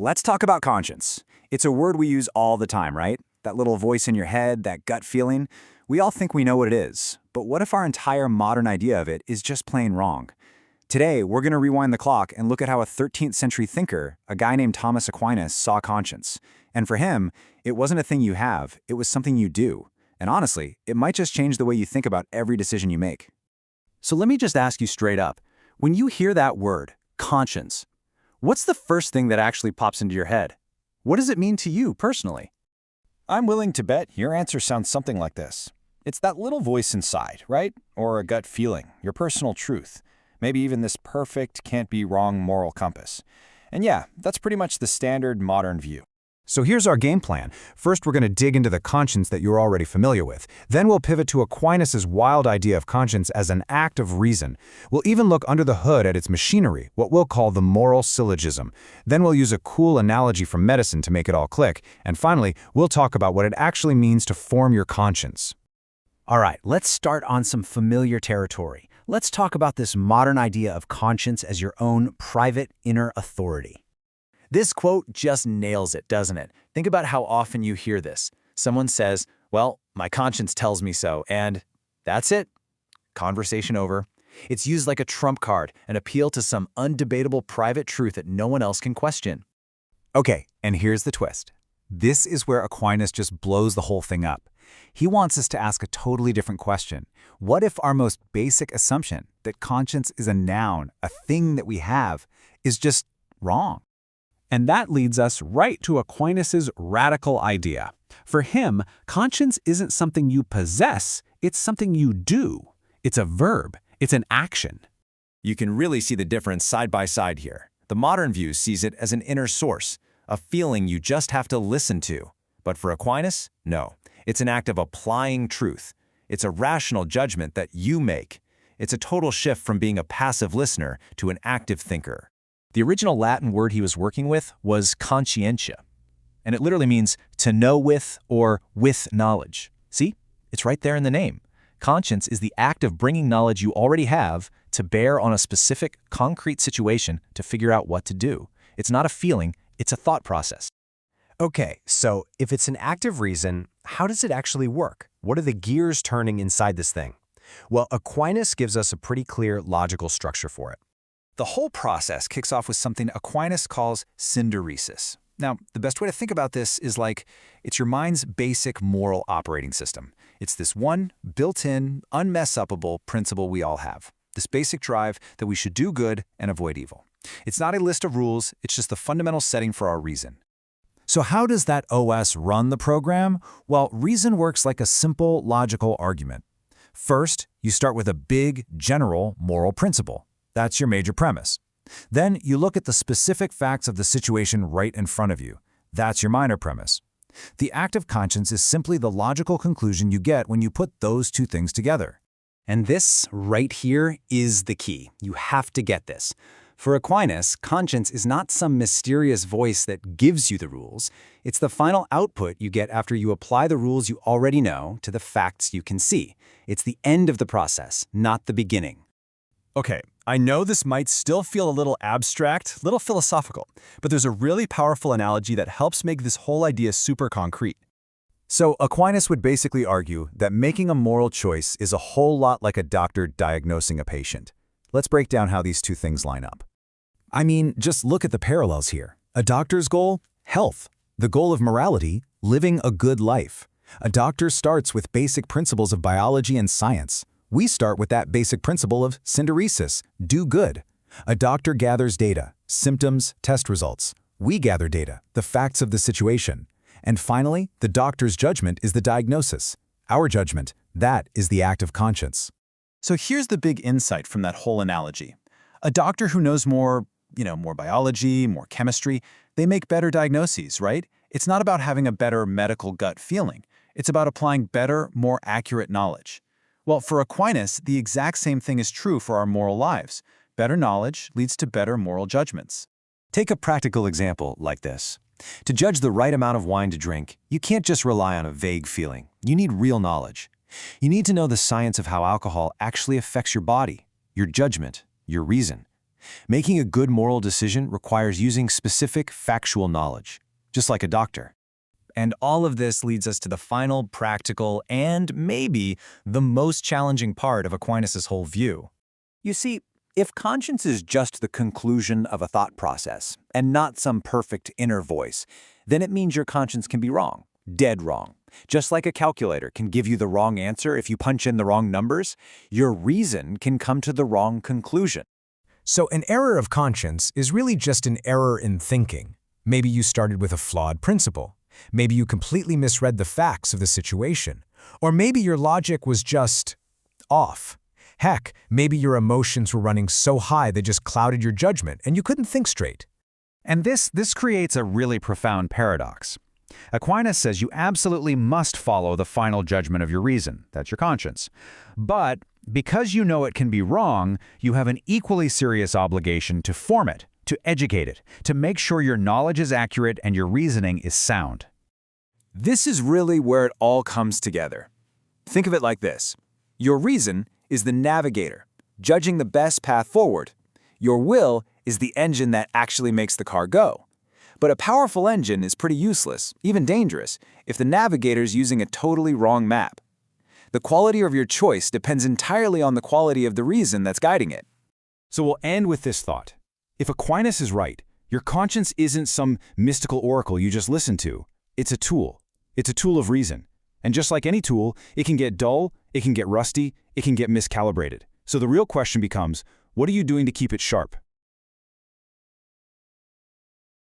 Let's talk about conscience. It's a word we use all the time, right? That little voice in your head, that gut feeling. We all think we know what it is, but what if our entire modern idea of it is just plain wrong? Today, we're going to rewind the clock and look at how a 13th century thinker, a guy named Thomas Aquinas, saw conscience. And for him, it wasn't a thing you have, it was something you do. And honestly, it might just change the way you think about every decision you make. So let me just ask you straight up. When you hear that word, conscience, what's the first thing that actually pops into your head? What does it mean to you personally? I'm willing to bet your answer sounds something like this. It's that little voice inside, right? Or a gut feeling, your personal truth. Maybe even this perfect, can't-be-wrong moral compass. And yeah, that's pretty much the standard modern view. So here's our game plan. First, we're going to dig into the conscience that you're already familiar with. Then we'll pivot to Aquinas' wild idea of conscience as an act of reason. We'll even look under the hood at its machinery, what we'll call the moral syllogism. Then we'll use a cool analogy from medicine to make it all click. And finally, we'll talk about what it actually means to form your conscience. All right, let's start on some familiar territory. Let's talk about this modern idea of conscience as your own private inner authority. This quote just nails it, doesn't it? Think about how often you hear this. Someone says, well, my conscience tells me so, and that's it. Conversation over. It's used like a trump card, an appeal to some undebatable private truth that no one else can question. Okay, and here's the twist. This is where Aquinas just blows the whole thing up. He wants us to ask a totally different question. What if our most basic assumption, that conscience is a noun, a thing that we have, is just wrong? And that leads us right to Aquinas' radical idea. For him, conscience isn't something you possess, it's something you do. It's a verb, it's an action. You can really see the difference side by side here. The modern view sees it as an inner source, a feeling you just have to listen to. But for Aquinas, no. It's an act of applying truth. It's a rational judgment that you make. It's a total shift from being a passive listener to an active thinker. The original Latin word he was working with was conscientia, and it literally means to know with or with knowledge. See? It's right there in the name. Conscience is the act of bringing knowledge you already have to bear on a specific, concrete situation to figure out what to do. It's not a feeling, it's a thought process. Okay, so if it's an act of reason, how does it actually work? What are the gears turning inside this thing? Well, Aquinas gives us a pretty clear logical structure for it. The whole process kicks off with something Aquinas calls synderesis. Now, the best way to think about this is like it's your mind's basic moral operating system. It's this one built-in, unmess-upable principle we all have. This basic drive that we should do good and avoid evil. It's not a list of rules, it's just the fundamental setting for our reason. So how does that OS run the program? Well, reason works like a simple, logical argument. First, you start with a big, general moral principle. That's your major premise. Then you look at the specific facts of the situation right in front of you. That's your minor premise. The act of conscience is simply the logical conclusion you get when you put those two things together. And this right here is the key. You have to get this. For Aquinas, conscience is not some mysterious voice that gives you the rules. It's the final output you get after you apply the rules you already know to the facts you can see. It's the end of the process, not the beginning. Okay, I know this might still feel a little abstract, a little philosophical, but there's a really powerful analogy that helps make this whole idea super concrete. So Aquinas would basically argue that making a moral choice is a whole lot like a doctor diagnosing a patient. Let's break down how these two things line up. I mean, just look at the parallels here. A doctor's goal? Health. The goal of morality? Living a good life. A doctor starts with basic principles of biology and science. We start with that basic principle of synderesis, do good. A doctor gathers data, symptoms, test results. We gather data, the facts of the situation. And finally, the doctor's judgment is the diagnosis. Our judgment, that is the act of conscience. So here's the big insight from that whole analogy. A doctor who knows more biology, more chemistry, they make better diagnoses, right? It's not about having a better medical gut feeling. It's about applying better, more accurate knowledge. Well, for Aquinas, the exact same thing is true for our moral lives. Better knowledge leads to better moral judgments. Take a practical example like this. To judge the right amount of wine to drink, you can't just rely on a vague feeling. You need real knowledge. You need to know the science of how alcohol actually affects your body, your judgment, your reason. Making a good moral decision requires using specific factual knowledge, just like a doctor. And all of this leads us to the final, practical, and maybe the most challenging part of Aquinas' whole view. You see, if conscience is just the conclusion of a thought process, and not some perfect inner voice, then it means your conscience can be wrong, dead wrong. Just like a calculator can give you the wrong answer if you punch in the wrong numbers, your reason can come to the wrong conclusion. So an error of conscience is really just an error in thinking. Maybe you started with a flawed principle. Maybe you completely misread the facts of the situation. Or maybe your logic was just off. Heck, maybe your emotions were running so high they just clouded your judgment and you couldn't think straight. And this creates a really profound paradox. Aquinas says you absolutely must follow the final judgment of your reason, that's your conscience. But because you know it can be wrong, you have an equally serious obligation to form it, to educate it, to make sure your knowledge is accurate and your reasoning is sound. This is really where it all comes together. Think of it like this. Your reason is the navigator, judging the best path forward. Your will is the engine that actually makes the car go. But a powerful engine is pretty useless, even dangerous, if the navigator's using a totally wrong map. The quality of your choice depends entirely on the quality of the reason that's guiding it. So we'll end with this thought. If Aquinas is right, your conscience isn't some mystical oracle you just listen to. It's a tool. It's a tool of reason. And just like any tool, it can get dull, it can get rusty, it can get miscalibrated. So the real question becomes, what are you doing to keep it sharp?